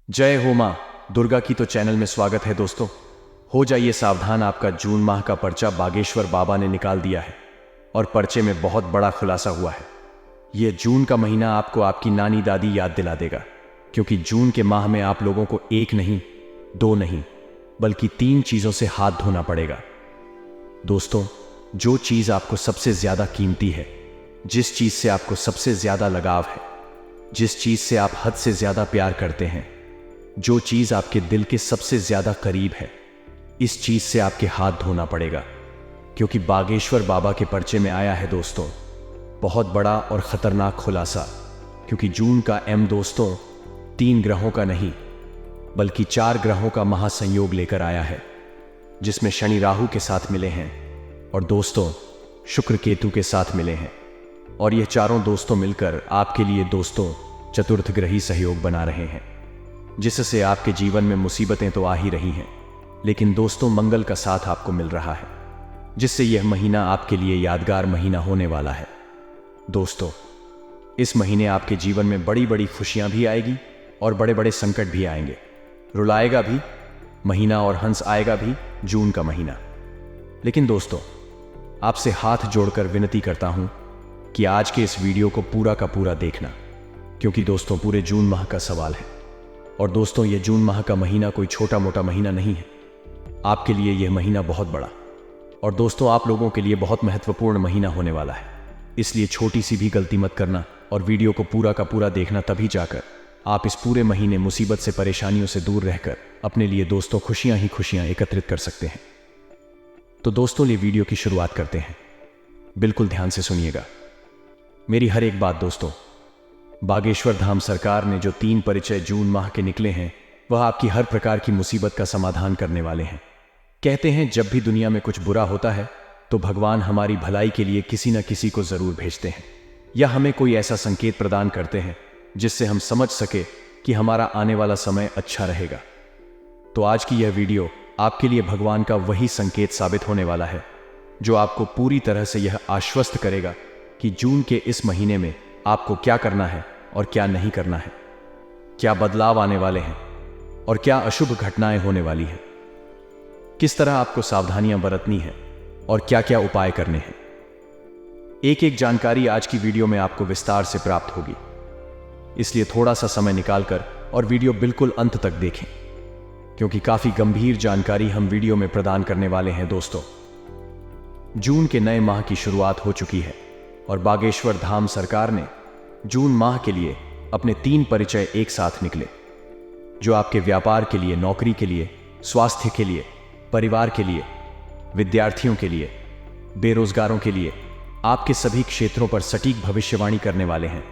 जय हो मां दुर्गा की तो चैनल में स्वागत है दोस्तों। हो जाइए सावधान, आपका जून माह का पर्चा बागेश्वर बाबा ने निकाल दिया है और पर्चे में बहुत बड़ा खुलासा हुआ है। यह जून का महीना आपको आपकी नानी दादी याद दिला देगा, क्योंकि जून के माह में आप लोगों को एक नहीं, दो नहीं, बल्कि 3 चीजों से हाथ धोना पड़ेगा। दोस्तों, जो चीज आपको सबसे ज्यादा कीमती है, जिस चीज से आपको सबसे ज्यादा लगाव है, जिस चीज से आप हद से ज्यादा प्यार करते हैं, जो चीज आपके दिल के सबसे ज्यादा करीब है, इस चीज से आपके हाथ धोना पड़ेगा, क्योंकि बागेश्वर बाबा के पर्चे में आया है दोस्तों बहुत बड़ा और खतरनाक खुलासा। क्योंकि जून का एम दोस्तों 3 ग्रहों का नहीं, बल्कि 4 ग्रहों का महासंयोग लेकर आया है, जिसमें शनि राहु के साथ मिले हैं और दोस्तों शुक्र केतु के साथ मिले हैं। और ये चारों दोस्तों मिलकर आपके लिए दोस्तों चतुर्थ ग्रही सहयोग बना रहे हैं, जिससे आपके जीवन में मुसीबतें तो आ ही रही हैं, लेकिन दोस्तों मंगल का साथ आपको मिल रहा है, जिससे यह महीना आपके लिए यादगार महीना होने वाला है। दोस्तों, इस महीने आपके जीवन में बड़ी बड़ी खुशियां भी आएगी और बड़े बड़े संकट भी आएंगे। रुलाएगा भी महीना और हंस आएगा भी जून का महीना। लेकिन दोस्तों, आपसे हाथ जोड़कर विनती करता हूं कि आज के इस वीडियो को पूरा का पूरा देखना, क्योंकि दोस्तों पूरे जून माह का सवाल है। और दोस्तों, यह जून माह का महीना कोई छोटा मोटा महीना नहीं है। आपके लिए यह महीना बहुत बड़ा और दोस्तों आप लोगों के लिए बहुत महत्वपूर्ण महीना होने वाला है। इसलिए छोटी सी भी गलती मत करना और वीडियो को पूरा का पूरा देखना, तभी जाकर आप इस पूरे महीने मुसीबत से, परेशानियों से दूर रहकर अपने लिए दोस्तों खुशियां ही खुशियां एकत्रित कर सकते हैं। तो दोस्तों, ये वीडियो की शुरुआत करते हैं। बिल्कुल ध्यान से सुनिएगा मेरी हर एक बात। दोस्तों, बागेश्वर धाम सरकार ने जो 3 परिचय जून माह के निकले हैं, वह आपकी हर प्रकार की मुसीबत का समाधान करने वाले हैं। कहते हैं जब भी दुनिया में कुछ बुरा होता है तो भगवान हमारी भलाई के लिए किसी न किसी को जरूर भेजते हैं, या हमें कोई ऐसा संकेत प्रदान करते हैं जिससे हम समझ सके कि हमारा आने वाला समय अच्छा रहेगा। तो आज की यह वीडियो आपके लिए भगवान का वही संकेत साबित होने वाला है, जो आपको पूरी तरह से यह आश्वस्त करेगा कि जून के इस महीने में आपको क्या करना है और क्या नहीं करना है, क्या बदलाव आने वाले हैं और क्या अशुभ घटनाएं होने वाली हैं, किस तरह आपको सावधानियां बरतनी है और क्या क्या उपाय करने हैं। एक एक जानकारी आज की वीडियो में आपको विस्तार से प्राप्त होगी, इसलिए थोड़ा सा समय निकालकर और वीडियो बिल्कुल अंत तक देखें, क्योंकि काफी गंभीर जानकारी हम वीडियो में प्रदान करने वाले हैं। दोस्तों, जून के नए माह की शुरुआत हो चुकी है और बागेश्वर धाम सरकार ने जून माह के लिए अपने 3 परिचय एक साथ निकले, जो आपके व्यापार के लिए, नौकरी के लिए, स्वास्थ्य के लिए, परिवार के लिए, विद्यार्थियों के लिए, बेरोजगारों के लिए, आपके सभी क्षेत्रों पर सटीक भविष्यवाणी करने वाले हैं।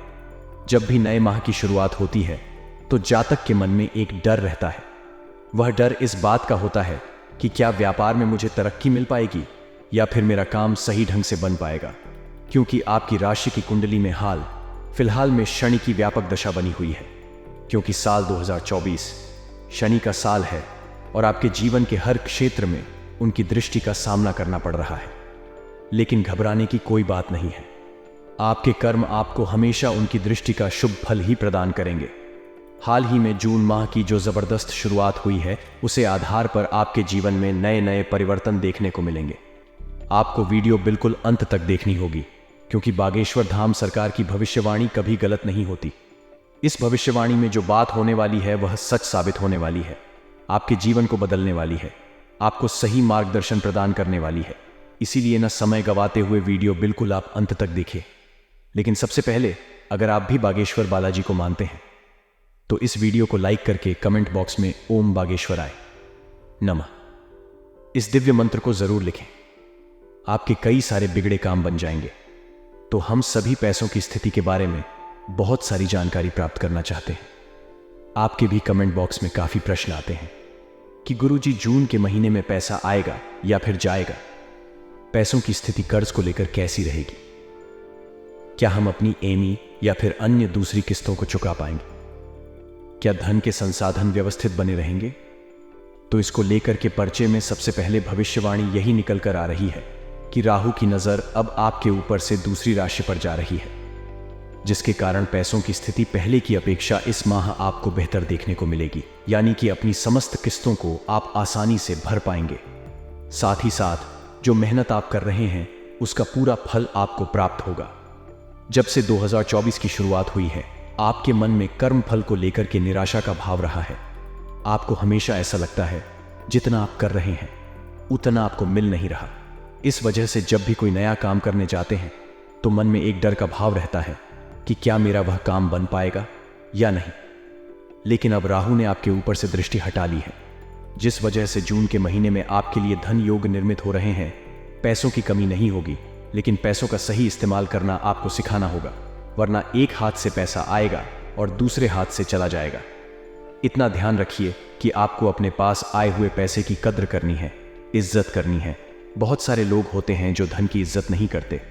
जब भी नए माह की शुरुआत होती है तो जातक के मन में एक डर रहता है। वह डर इस बात का होता है कि क्या व्यापार में मुझे तरक्की मिल पाएगी या फिर मेरा काम सही ढंग से बन पाएगा, क्योंकि आपकी राशि की कुंडली में फिलहाल में शनि की व्यापक दशा बनी हुई है। क्योंकि साल 2024 शनि का साल है और आपके जीवन के हर क्षेत्र में उनकी दृष्टि का सामना करना पड़ रहा है। लेकिन घबराने की कोई बात नहीं है। आपके कर्म आपको हमेशा उनकी दृष्टि का शुभ फल ही प्रदान करेंगे। हाल ही में जून माह की जो जबरदस्त शुरुआत हुई है, उसे आधार पर आपके जीवन में नए नए परिवर्तन देखने को मिलेंगे। आपको वीडियो बिल्कुल अंत तक देखनी होगी, क्योंकि बागेश्वर धाम सरकार की भविष्यवाणी कभी गलत नहीं होती। इस भविष्यवाणी में जो बात होने वाली है वह सच साबित होने वाली है, आपके जीवन को बदलने वाली है, आपको सही मार्गदर्शन प्रदान करने वाली है। इसीलिए न समय गवाते हुए वीडियो बिल्कुल आप अंत तक देखिए। लेकिन सबसे पहले, अगर आप भी बागेश्वर बालाजी को मानते हैं तो इस वीडियो को लाइक करके कमेंट बॉक्स में ओम बागेश्वराय नमः इस दिव्य मंत्र को जरूर लिखें। आपके कई सारे बिगड़े काम बन जाएंगे। तो हम सभी पैसों की स्थिति के बारे में बहुत सारी जानकारी प्राप्त करना चाहते हैं। आपके भी कमेंट बॉक्स में काफी प्रश्न आते हैं कि गुरुजी, जून के महीने में पैसा आएगा या फिर जाएगा? पैसों की स्थिति कर्ज को लेकर कैसी रहेगी? क्या हम अपनी एमी या फिर अन्य दूसरी किस्तों को चुका पाएंगे? क्या धन के संसाधन व्यवस्थित बने रहेंगे? तो इसको लेकर के पर्चे में सबसे पहले भविष्यवाणी यही निकल कर आ रही है कि राहु की नजर अब आपके ऊपर से दूसरी राशि पर जा रही है। जिसके कारण पैसों की स्थिति पहले की अपेक्षा इस माह आपको बेहतर देखने को मिलेगी, यानी कि अपनी समस्त किस्तों को आप आसानी से भर पाएंगे। साथ ही साथ जो मेहनत आप कर रहे हैं उसका पूरा फल आपको प्राप्त होगा। जब से 2024 की शुरुआत हुई है, आपके मन में कर्म फल को लेकर के निराशा का भाव रहा है। आपको हमेशा ऐसा लगता है जितना आप कर रहे हैं उतना आपको मिल नहीं रहा। इस वजह से जब भी कोई नया काम करने जाते हैं तो मन में एक डर का भाव रहता है कि क्या मेरा वह काम बन पाएगा या नहीं। लेकिन अब राहु ने आपके ऊपर से दृष्टि हटा ली है, जिस वजह से जून के महीने में आपके लिए धन योग निर्मित हो रहे हैं। पैसों की कमी नहीं होगी, लेकिन पैसों का सही इस्तेमाल करना आपको सिखाना होगा, वरना एक हाथ से पैसा आएगा और दूसरे हाथ से चला जाएगा। इतना ध्यान रखिए कि आपको अपने पास आए हुए पैसे की कद्र करनी है, इज्जत करनी है। बहुत सारे लोग होते हैं जो धन की इज्जत नहीं करते,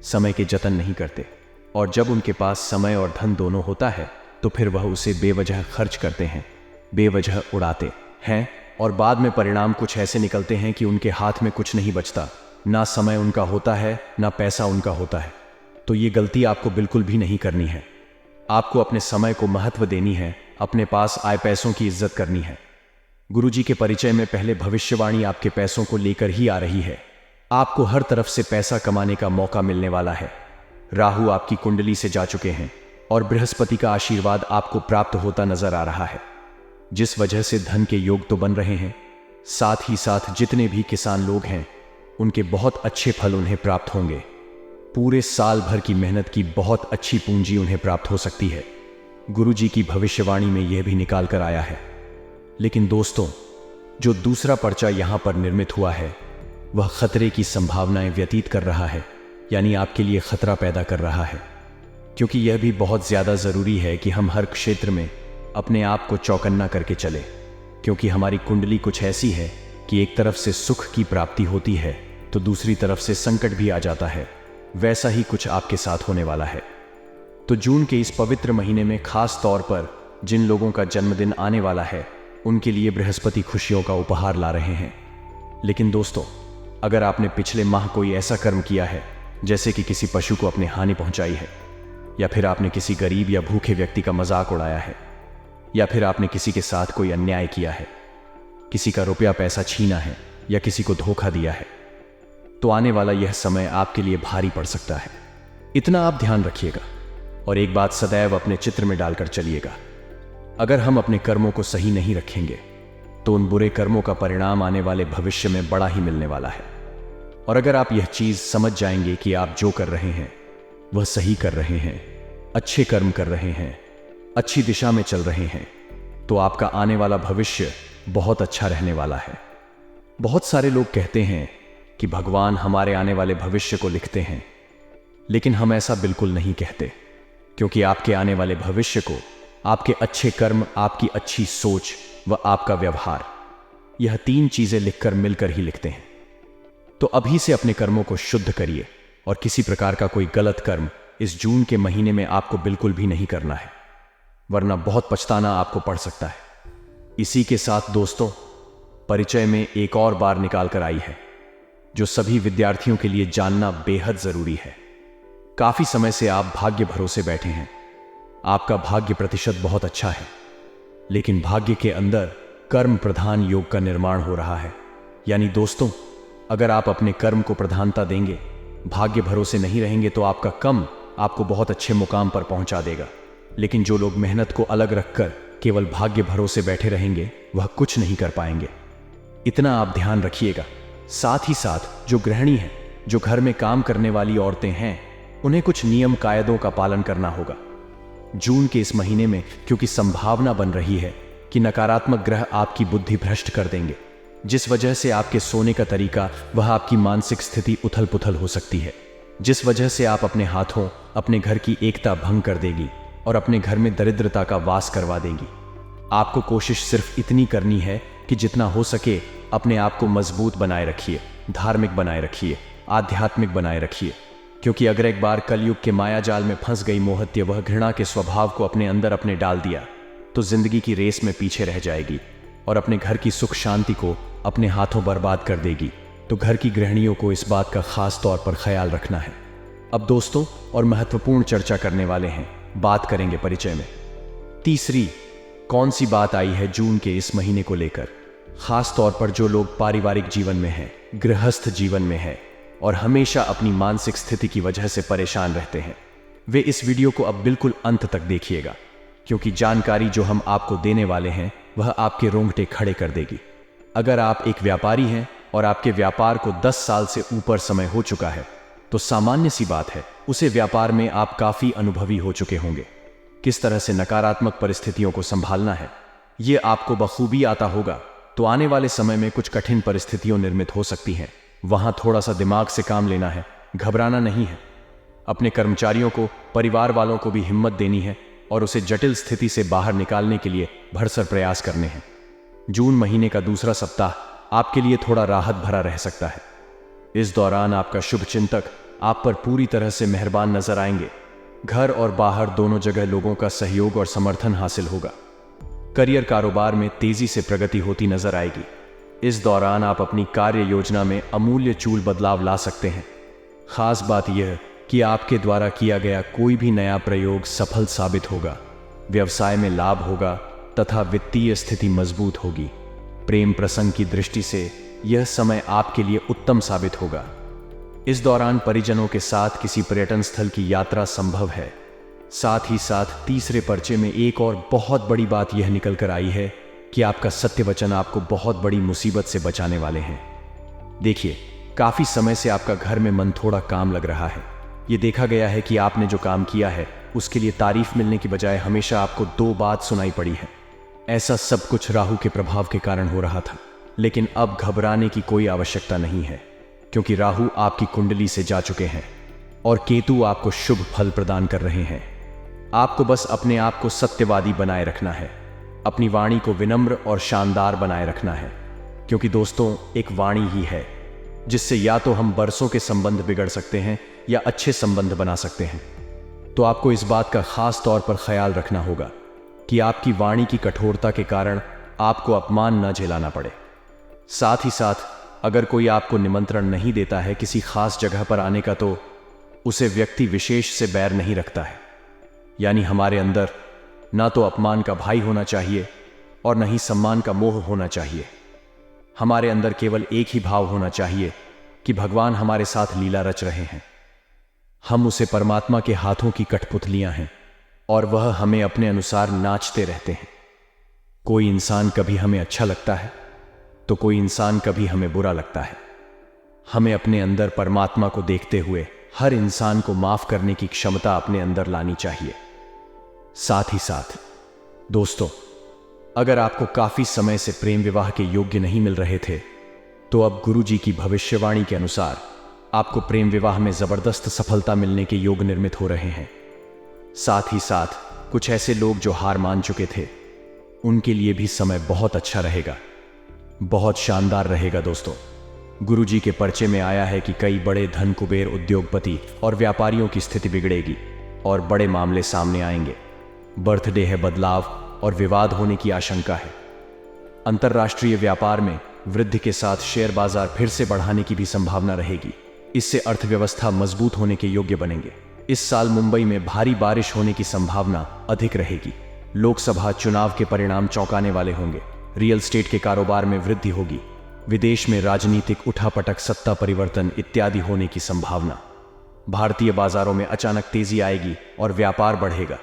समय के जतन नहीं करते, और जब उनके पास समय और धन दोनों होता है तो फिर वह उसे बेवजह खर्च करते हैं, बेवजह उड़ाते हैं, और बाद में परिणाम कुछ ऐसे निकलते हैं कि उनके हाथ में कुछ नहीं बचता। ना समय उनका होता है, ना पैसा उनका होता है। तो ये गलती आपको बिल्कुल भी नहीं करनी है। आपको अपने समय को महत्व देनी है, अपने पास आए पैसों की इज्जत करनी है। गुरुजी के परिचय में पहले भविष्यवाणी आपके पैसों को लेकर ही आ रही है। आपको हर तरफ से पैसा कमाने का मौका मिलने वाला है। राहु आपकी कुंडली से जा चुके हैं और बृहस्पति का आशीर्वाद आपको प्राप्त होता नजर आ रहा है, जिस वजह से धन के योग तो बन रहे हैं। साथ ही साथ जितने भी किसान लोग हैं उनके बहुत अच्छे फल उन्हें प्राप्त होंगे। पूरे साल भर की मेहनत की बहुत अच्छी पूंजी उन्हें प्राप्त हो सकती है। गुरुजी की भविष्यवाणी में यह भी निकाल कर आया है। लेकिन दोस्तों, जो दूसरा पर्चा यहां पर निर्मित हुआ है वह खतरे की संभावनाएं व्यतीत कर रहा है, यानी आपके लिए खतरा पैदा कर रहा है। क्योंकि यह भी बहुत ज्यादा जरूरी है कि हम हर क्षेत्र में अपने आप को चौकन्ना करके चले, क्योंकि हमारी कुंडली कुछ ऐसी है कि एक तरफ से सुख की प्राप्ति होती है तो दूसरी तरफ से संकट भी आ जाता है। वैसा ही कुछ आपके साथ होने वाला है। तो जून के इस पवित्र महीने में खास तौर पर जिन लोगों का जन्मदिन आने वाला है उनके लिए बृहस्पति खुशियों का उपहार ला रहे हैं। लेकिन दोस्तों, अगर आपने पिछले माह कोई ऐसा कर्म किया है, जैसे कि किसी पशु को अपनी हानि पहुंचाई है, या फिर आपने किसी गरीब या भूखे व्यक्ति का मजाक उड़ाया है, या फिर आपने किसी के साथ कोई अन्याय किया है, किसी का रुपया पैसा छीना है, या किसी को धोखा दिया है, तो आने वाला यह समय आपके लिए भारी पड़ सकता है। इतना आप ध्यान रखिएगा और एक बात सदैव अपने चित्र में डालकर चलिएगा। अगर हम अपने कर्मों को सही नहीं रखेंगे तो उन बुरे कर्मों का परिणाम आने वाले भविष्य में बड़ा ही मिलने वाला है। और अगर आप यह चीज समझ जाएंगे कि आप जो कर रहे हैं वह सही कर रहे हैं, अच्छे कर्म कर रहे हैं, अच्छी दिशा में चल रहे हैं, तो आपका आने वाला भविष्य बहुत अच्छा रहने वाला है। बहुत सारे लोग कहते हैं कि भगवान हमारे आने वाले भविष्य को लिखते हैं, लेकिन हम ऐसा बिल्कुल नहीं कहते, क्योंकि आपके आने वाले भविष्य को आपके अच्छे कर्म, आपकी अच्छी सोच व आपका व्यवहार, यह 3 चीजें लिखकर मिलकर ही लिखते हैं। तो अभी से अपने कर्मों को शुद्ध करिए और किसी प्रकार का कोई गलत कर्म इस जून के महीने में आपको बिल्कुल भी नहीं करना है, वरना बहुत पछताना आपको पड़ सकता है। इसी के साथ दोस्तों, परिचय में एक और बार निकाल कर आई है जो सभी विद्यार्थियों के लिए जानना बेहद जरूरी है। काफी समय से आप भाग्य भरोसे बैठे हैं। आपका भाग्य प्रतिशत बहुत अच्छा है, लेकिन भाग्य के अंदर कर्म प्रधान योग का निर्माण हो रहा है। यानी दोस्तों, अगर आप अपने कर्म को प्रधानता देंगे, भाग्य भरोसे नहीं रहेंगे, तो आपका कर्म आपको बहुत अच्छे मुकाम पर पहुंचा देगा। लेकिन जो लोग मेहनत को अलग रखकर केवल भाग्य भरोसे बैठे रहेंगे वह कुछ नहीं कर पाएंगे। इतना आप ध्यान रखिएगा। साथ ही साथ जो गृहिणी हैं, जो घर में काम करने वाली औरतें हैं, उन्हें कुछ नियम कायदों का पालन करना होगा। जून के इस महीने में क्योंकि संभावना बन रही है कि नकारात्मक ग्रह आपकी बुद्धि भ्रष्ट कर देंगे, जिस वजह से आपके सोने का तरीका, वह आपकी मानसिक स्थिति उथल पुथल हो सकती है, जिस वजह से आप अपने हाथों अपने घर की एकता भंग कर देगी और अपने घर में दरिद्रता का वास करवा देगी। आपको कोशिश सिर्फ इतनी करनी है कि जितना हो सके अपने आप को मजबूत बनाए रखिए, धार्मिक बनाए रखिए, आध्यात्मिक बनाए रखिए, क्योंकि अगर एक बार कलयुग के माया जाल में फंस गई मोहत्य वह घृणा के स्वभाव को अपने अंदर अपने डाल दिया, तो जिंदगी की रेस में पीछे रह जाएगी और अपने घर की सुख शांति को अपने हाथों बर्बाद कर देगी। तो घर की गृहिणियों को इस बात का खास तौर पर ख्याल रखना है। अब दोस्तों और महत्वपूर्ण चर्चा करने वाले हैं, बात करेंगे परिचय में। तीसरी कौन सी बात आई है जून के इस महीने को लेकर, खास तौर पर जो लोग पारिवारिक जीवन में हैं, गृहस्थ जीवन में हैं और हमेशा अपनी मानसिक स्थिति की वजह से परेशान रहते हैं, वे इस वीडियो को अब बिल्कुल अंत तक देखिएगा, क्योंकि जानकारी जो हम आपको देने वाले हैं वह आपके रोंगटे खड़े कर देगी। अगर आप एक व्यापारी हैं और आपके व्यापार को 10 साल से ऊपर समय हो चुका है, तो सामान्य सी बात है, उसे व्यापार में आप काफी अनुभवी हो चुके होंगे। किस तरह से नकारात्मक परिस्थितियों को संभालना है ये आपको बखूबी आता होगा। तो आने वाले समय में कुछ कठिन परिस्थितियों निर्मित हो सकती हैं, वहां थोड़ा सा दिमाग से काम लेना है, घबराना नहीं है। अपने कर्मचारियों को, परिवार वालों को भी हिम्मत देनी है और उसे जटिल स्थिति से बाहर निकालने के लिए भरसक प्रयास करने हैं। जून महीने का दूसरा सप्ताह आपके लिए थोड़ा राहत भरा रह सकता है। इस दौरान आपका शुभ चिंतक आप पर पूरी तरह से मेहरबान नजर आएंगे। घर और बाहर दोनों जगह लोगों का सहयोग और समर्थन हासिल होगा। करियर कारोबार में तेजी से प्रगति होती नजर आएगी। इस दौरान आप अपनी कार्य योजना में अमूल्य चूल बदलाव ला सकते हैं। खास बात यह कि आपके द्वारा किया गया कोई भी नया प्रयोग सफल साबित होगा, व्यवसाय में लाभ होगा तथा वित्तीय स्थिति मजबूत होगी। प्रेम प्रसंग की दृष्टि से यह समय आपके लिए उत्तम साबित होगा। इस दौरान परिजनों के साथ किसी पर्यटन स्थल की यात्रा संभव है। साथ ही साथ तीसरे पर्चे में एक और बहुत बड़ी बात यह निकल कर आई है कि आपका सत्य वचन आपको बहुत बड़ी मुसीबत से बचाने वाले हैं। देखिए, काफी समय से आपका घर में मन थोड़ा काम लग रहा है। यह देखा गया है कि आपने जो काम किया है उसके लिए तारीफ मिलने की बजाय हमेशा आपको 2 बात सुनाई पड़ी है। ऐसा सब कुछ राहु के प्रभाव के कारण हो रहा था, लेकिन अब घबराने की कोई आवश्यकता नहीं है, क्योंकि राहु आपकी कुंडली से जा चुके हैं और केतु आपको शुभ फल प्रदान कर रहे हैं। आपको बस अपने आप को सत्यवादी बनाए रखना है, अपनी वाणी को विनम्र और शानदार बनाए रखना है, क्योंकि दोस्तों एक वाणी ही है जिससे या तो हम बरसों के संबंध बिगड़ सकते हैं या अच्छे संबंध बना सकते हैं। तो आपको इस बात का खास तौर पर ख्याल रखना होगा कि आपकी वाणी की कठोरता के कारण आपको अपमान न झेलाना पड़े। साथ ही साथ अगर कोई आपको निमंत्रण नहीं देता है किसी खास जगह पर आने का, तो उसे व्यक्ति विशेष से बैर नहीं रखता है। यानी हमारे अंदर ना तो अपमान का भय होना चाहिए और न ही सम्मान का मोह होना चाहिए। हमारे अंदर केवल एक ही भाव होना चाहिए कि भगवान हमारे साथ लीला रच रहे हैं। हम उसे परमात्मा के हाथों की कठपुतलियां हैं और वह हमें अपने अनुसार नाचते रहते हैं। कोई इंसान कभी हमें अच्छा लगता है तो कोई इंसान कभी हमें बुरा लगता है। हमें अपने अंदर परमात्मा को देखते हुए हर इंसान को माफ करने की क्षमता अपने अंदर लानी चाहिए। साथ ही साथ दोस्तों, अगर आपको काफी समय से प्रेम विवाह के योग्य नहीं मिल रहे थे, तो अब गुरुजी की भविष्यवाणी के अनुसार आपको प्रेम विवाह में जबरदस्त सफलता मिलने के योग निर्मित हो रहे हैं। साथ ही साथ कुछ ऐसे लोग जो हार मान चुके थे, उनके लिए भी समय बहुत अच्छा रहेगा, बहुत शानदार रहेगा। दोस्तों, गुरुजी के पर्चे में आया है कि कई बड़े धन कुबेर, उद्योगपति और व्यापारियों की स्थिति बिगड़ेगी और बड़े मामले सामने आएंगे। बर्थडे है, बदलाव और विवाद होने की आशंका है। अंतरराष्ट्रीय व्यापार में वृद्धि के साथ शेयर बाजार फिर से बढ़ाने की भी संभावना रहेगी। इससे अर्थव्यवस्था मजबूत होने के योग्य बनेंगे। इस साल मुंबई में भारी बारिश होने की संभावना अधिक रहेगी। लोकसभा चुनाव के परिणाम चौंकाने वाले होंगे। रियल एस्टेट के कारोबार में वृद्धि होगी। विदेश में राजनीतिक उठापटक, सत्ता परिवर्तन इत्यादि होने की संभावना। भारतीय बाजारों में अचानक तेजी आएगी और व्यापार बढ़ेगा।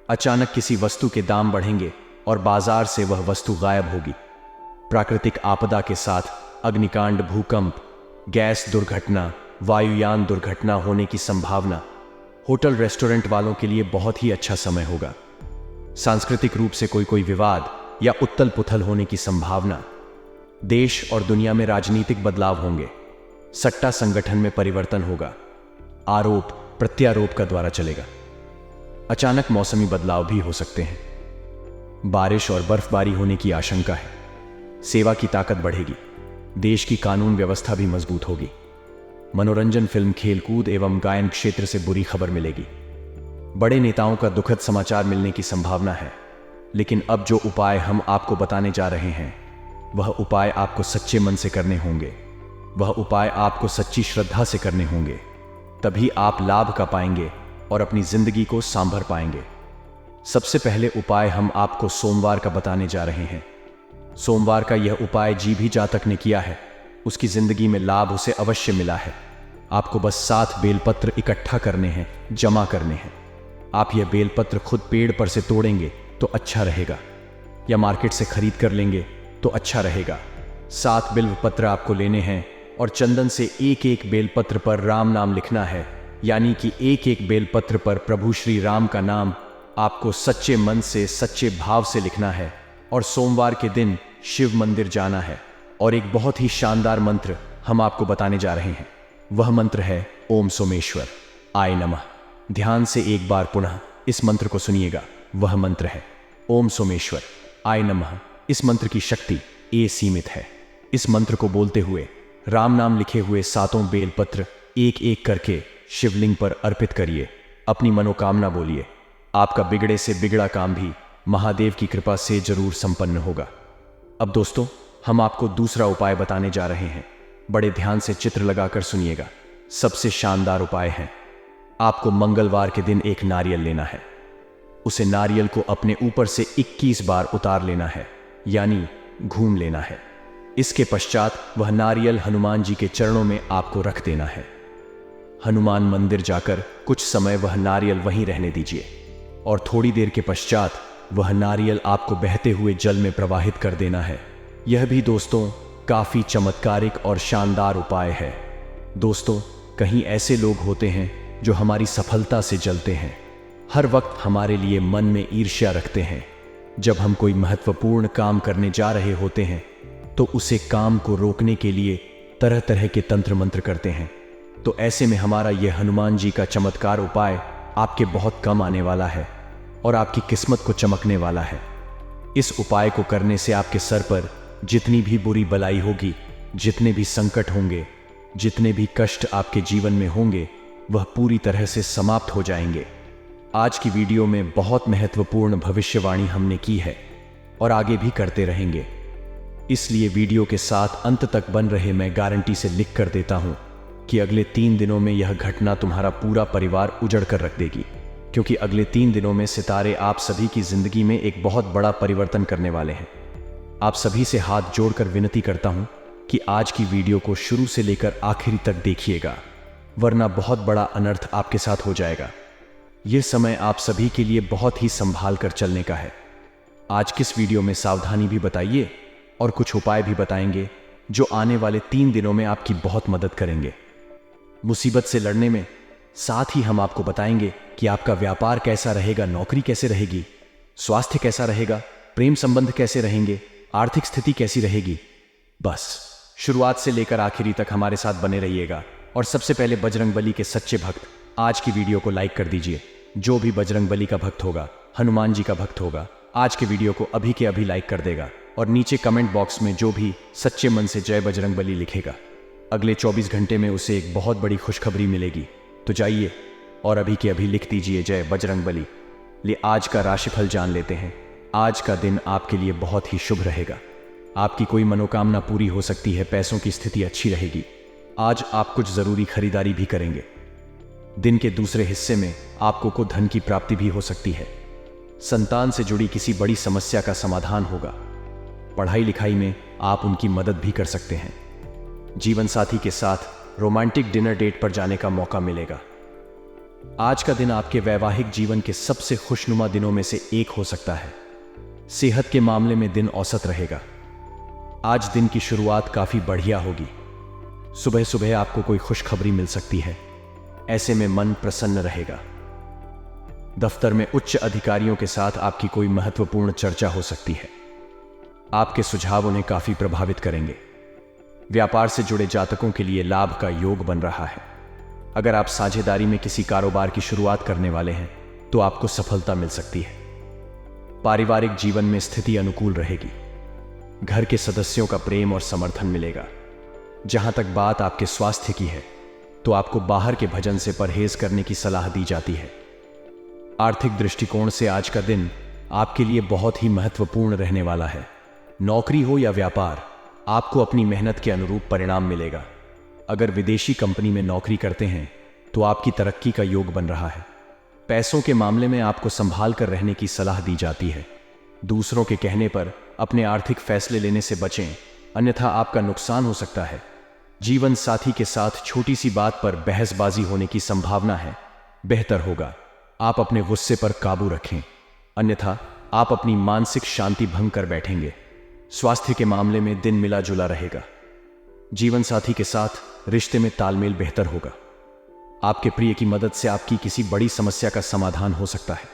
अचानक किसी वस्तु के दाम बढ़ेंगे और बाजार से वह वस्तु गायब होगी। प्राकृतिक आपदा के साथ अग्निकांड, भूकंप, गैस दुर्घटना, वायुयान दुर्घटना होने की संभावना। होटल रेस्टोरेंट वालों के लिए बहुत ही अच्छा समय होगा। सांस्कृतिक रूप से कोई विवाद या उथल पुथल होने की संभावना। देश और दुनिया में राजनीतिक बदलाव होंगे। सट्टा संगठन में परिवर्तन होगा। आरोप प्रत्यारोप का द्वारा चलेगा। अचानक मौसमी बदलाव भी हो सकते हैं। बारिश और बर्फबारी होने की आशंका है। सेवा की ताकत बढ़ेगी। देश की कानून व्यवस्था भी मजबूत होगी। मनोरंजन, फिल्म, खेलकूद एवं गायन क्षेत्र से बुरी खबर मिलेगी। बड़े नेताओं का दुखद समाचार मिलने की संभावना है। लेकिन अब जो उपाय हम आपको बताने जा रहे हैं, वह उपाय आपको सच्चे मन से करने होंगे। वह उपाय आपको सच्ची श्रद्धा से करने होंगे। तभी आप लाभ का पाएंगे और अपनी जिंदगी को संभाल पाएंगे। सबसे पहले उपाय हम आपको सोमवार का बताने जा रहे हैं। सोमवार का यह उपाय भी जातक ने किया है, उसकी जिंदगी में लाभ उसे अवश्य मिला है। आपको बस 7 बेलपत्र इकट्ठा करने हैं, जमा करने हैं। आप यह बेलपत्र खुद पेड़ पर से तोड़ेंगे तो अच्छा रहेगा, या मार्केट से खरीद कर लेंगे तो अच्छा रहेगा। 7 बिल्वपत्र आपको लेने हैं और चंदन से एक एक बेलपत्र पर राम नाम लिखना है, यानी कि एक एक बेलपत्र पर प्रभु श्री राम का नाम आपको सच्चे मन से, सच्चे भाव से लिखना है। और सोमवार के दिन शिव मंदिर जाना है और एक बहुत ही शानदार मंत्र हम आपको बताने जा रहे हैं। वह मंत्र है ओम सोमेश्वर आय नमः। ध्यान से एक बार पुनः इस मंत्र को सुनिएगा। वह मंत्र है ओम सोमेश्वर आय नमः। इस मंत्र की शक्ति असीमित है। इस मंत्र को बोलते हुए राम नाम लिखे हुए 7 बेलपत्र एक एक करके शिवलिंग पर अर्पित करिए। अपनी मनोकामना बोलिए। आपका बिगड़े से बिगड़ा काम भी महादेव की कृपा से जरूर संपन्न होगा। अब दोस्तों, हम आपको दूसरा उपाय बताने जा रहे हैं। बड़े ध्यान से चित्र लगाकर सुनिएगा। सबसे शानदार उपाय है, आपको मंगलवार के दिन एक नारियल लेना है। उसे नारियल को अपने ऊपर से 21 बार उतार लेना है, यानी घूम लेना है। इसके पश्चात वह नारियल हनुमान जी के चरणों में आपको रख देना है। हनुमान मंदिर जाकर कुछ समय वह नारियल वहीं रहने दीजिए और थोड़ी देर के पश्चात वह नारियल आपको बहते हुए जल में प्रवाहित कर देना है। यह भी दोस्तों काफी चमत्कारिक और शानदार उपाय है। दोस्तों, कहीं ऐसे लोग होते हैं जो हमारी सफलता से जलते हैं, हर वक्त हमारे लिए मन में ईर्ष्या रखते हैं। जब हम कोई महत्वपूर्ण काम करने जा रहे होते हैं तो उसे काम को रोकने के लिए तरह तरह के तंत्र मंत्र करते हैं। तो ऐसे में हमारा यह हनुमान जी का चमत्कार उपाय आपके बहुत कम आने वाला है और आपकी किस्मत को चमकने वाला है। इस उपाय को करने से आपके सर पर जितनी भी बुरी बलाई होगी, जितने भी संकट होंगे, जितने भी कष्ट आपके जीवन में होंगे, वह पूरी तरह से समाप्त हो जाएंगे। आज की वीडियो में बहुत महत्वपूर्ण भविष्यवाणी हमने की है और आगे भी करते रहेंगे। इसलिए वीडियो के साथ अंत तक बन रहे। मैं गारंटी से लिख कर देता हूं कि अगले 3 दिनों में यह घटना तुम्हारा पूरा परिवार उजड़ कर रख देगी, क्योंकि अगले 3 दिनों में सितारे आप सभी की जिंदगी में एक बहुत बड़ा परिवर्तन करने वाले हैं। आप सभी से हाथ जोड़कर विनती करता हूं कि आज की वीडियो को शुरू से लेकर आखिरी तक देखिएगा, वरना बहुत बड़ा अनर्थ आपके साथ हो जाएगा। यह समय आप सभी के लिए बहुत ही संभाल कर चलने का है। आज किस वीडियो में सावधानी भी बताइए और कुछ उपाय भी बताएंगे जो आने वाले 3 दिनों में आपकी बहुत मदद करेंगे मुसीबत से लड़ने में। साथ ही हम आपको बताएंगे कि आपका व्यापार कैसा रहेगा, नौकरी कैसे रहेगी, स्वास्थ्य कैसा रहेगा, प्रेम संबंध कैसे रहेंगे, आर्थिक स्थिति कैसी रहेगी। बस शुरुआत से लेकर आखिरी तक हमारे साथ बने रहिएगा। और सबसे पहले बजरंगबली के सच्चे भक्त आज की वीडियो को लाइक कर दीजिए। जो भी बजरंगबली का भक्त होगा, हनुमान जी का भक्त होगा, आज के वीडियो को अभी के अभी लाइक कर देगा और नीचे कमेंट बॉक्स में जो भी सच्चे मन से जय बजरंगबली लिखेगा, अगले 24 घंटे में उसे एक बहुत बड़ी खुशखबरी मिलेगी। तो जाइए और अभी के अभी लिख दीजिए जय बजरंगबली। ले आज का राशिफल जान लेते हैं। आज का दिन आपके लिए बहुत ही शुभ रहेगा। आपकी कोई मनोकामना पूरी हो सकती है, पैसों की स्थिति अच्छी रहेगी। आज आप कुछ जरूरी खरीदारी भी करेंगे। दिन के दूसरे हिस्से में आपको को धन की प्राप्ति भी हो सकती है। संतान से जुड़ी किसी बड़ी समस्या का समाधान होगा। पढ़ाई लिखाई में आप उनकी मदद भी कर सकते हैं। जीवन साथी के साथ रोमांटिक डिनर डेट पर जाने का मौका मिलेगा। आज का दिन आपके वैवाहिक जीवन के सबसे खुशनुमा दिनों में से एक हो सकता है। सेहत के मामले में दिन औसत रहेगा। आज दिन की शुरुआत काफी बढ़िया होगी। सुबह सुबह आपको कोई खुशखबरी मिल सकती है, ऐसे में मन प्रसन्न रहेगा। दफ्तर में उच्च अधिकारियों के साथ आपकी कोई महत्वपूर्ण चर्चा हो सकती है। आपके सुझाव उन्हें काफी प्रभावित करेंगे। व्यापार से जुड़े जातकों के लिए लाभ का योग बन रहा है। अगर आप साझेदारी में किसी कारोबार की शुरुआत करने वाले हैं तो आपको सफलता मिल सकती है। पारिवारिक जीवन में स्थिति अनुकूल रहेगी। घर के सदस्यों का प्रेम और समर्थन मिलेगा। जहां तक बात आपके स्वास्थ्य की है तो आपको बाहर के भोजन से परहेज करने की सलाह दी जाती है। आर्थिक दृष्टिकोण से आज का दिन आपके लिए बहुत ही महत्वपूर्ण रहने वाला है। नौकरी हो या व्यापार, आपको अपनी मेहनत के अनुरूप परिणाम मिलेगा। अगर विदेशी कंपनी में नौकरी करते हैं तो आपकी तरक्की का योग बन रहा है। पैसों के मामले में आपको संभाल कर रहने की सलाह दी जाती है। दूसरों के कहने पर अपने आर्थिक फैसले लेने से बचें, अन्यथा आपका नुकसान हो सकता है। जीवन साथी के साथ छोटी सी बात पर बहसबाजी होने की संभावना है। बेहतर होगा आप अपने गुस्से पर काबू रखें, अन्यथा आप अपनी मानसिक शांति भंग कर बैठेंगे। स्वास्थ्य के मामले में दिन मिला जुला रहेगा। जीवन साथी के साथ रिश्ते में तालमेल बेहतर होगा। आपके प्रिय की मदद से आपकी किसी बड़ी समस्या का समाधान हो सकता है।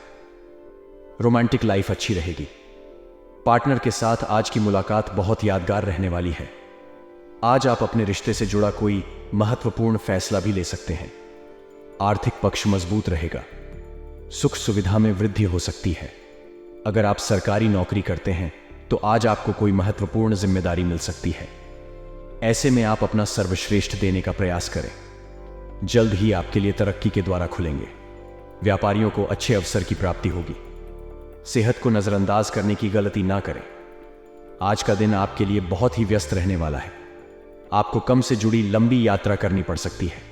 रोमांटिक लाइफ अच्छी रहेगी। पार्टनर के साथ आज की मुलाकात बहुत यादगार रहने वाली है। आज आप अपने रिश्ते से जुड़ा कोई महत्वपूर्ण फैसला भी ले सकते हैं। आर्थिक पक्ष मजबूत रहेगा। सुख सुविधा में वृद्धि हो सकती है। अगर आप सरकारी नौकरी करते हैं तो आज आपको कोई महत्वपूर्ण जिम्मेदारी मिल सकती है। ऐसे में आप अपना सर्वश्रेष्ठ देने का प्रयास करें। जल्द ही आपके लिए तरक्की के द्वारा खुलेंगे। व्यापारियों को अच्छे अवसर की प्राप्ति होगी। सेहत को नजरअंदाज करने की गलती ना करें। आज का दिन आपके लिए बहुत ही व्यस्त रहने वाला है। आपको कम से जुड़ी लंबी यात्रा करनी पड़ सकती है।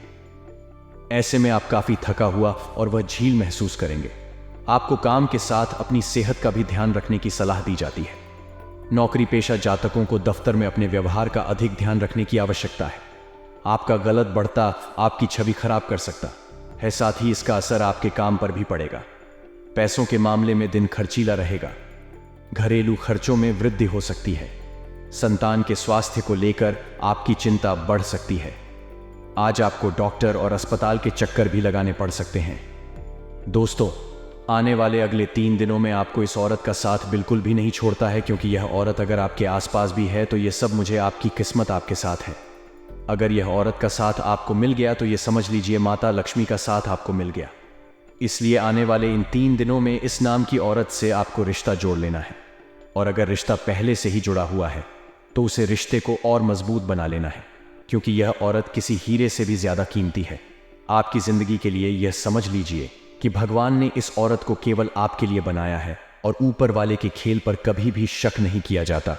ऐसे में आप काफी थका हुआ और वह झील महसूस करेंगे। आपको काम के साथ अपनी सेहत का भी ध्यान रखने की सलाह दी जाती है। नौकरी पेशा जातकों को दफ्तर में अपने व्यवहार का अधिक ध्यान रखने की आवश्यकता है। आपका गलत बढ़ता आपकी छवि खराब कर सकता है, साथ ही इसका असर आपके काम पर भी पड़ेगा। पैसों के मामले में दिन खर्चीला रहेगा। घरेलू खर्चों में वृद्धि हो सकती है। संतान के स्वास्थ्य को लेकर आपकी चिंता बढ़ सकती है। आज आपको डॉक्टर और अस्पताल के चक्कर भी लगाने पड़ सकते हैं। दोस्तों, आने वाले अगले 3 दिनों में आपको इस औरत का साथ बिल्कुल भी नहीं छोड़ता है, क्योंकि यह औरत अगर आपके आसपास भी है तो यह सब मुझे आपकी किस्मत आपके साथ है। अगर यह औरत का साथ आपको मिल गया तो यह समझ लीजिए माता लक्ष्मी का साथ आपको मिल गया। इसलिए आने वाले इन 3 दिनों में इस नाम की औरत से आपको रिश्ता जोड़ लेना है, और अगर रिश्ता पहले से ही जुड़ा हुआ है तो उसे रिश्ते को और मजबूत बना लेना है, क्योंकि यह औरत किसी हीरे से भी ज्यादा कीमती है। आपकी जिंदगी के लिए यह समझ लीजिए कि भगवान ने इस औरत को केवल आपके लिए बनाया है और ऊपर वाले के खेल पर कभी भी शक नहीं किया जाता।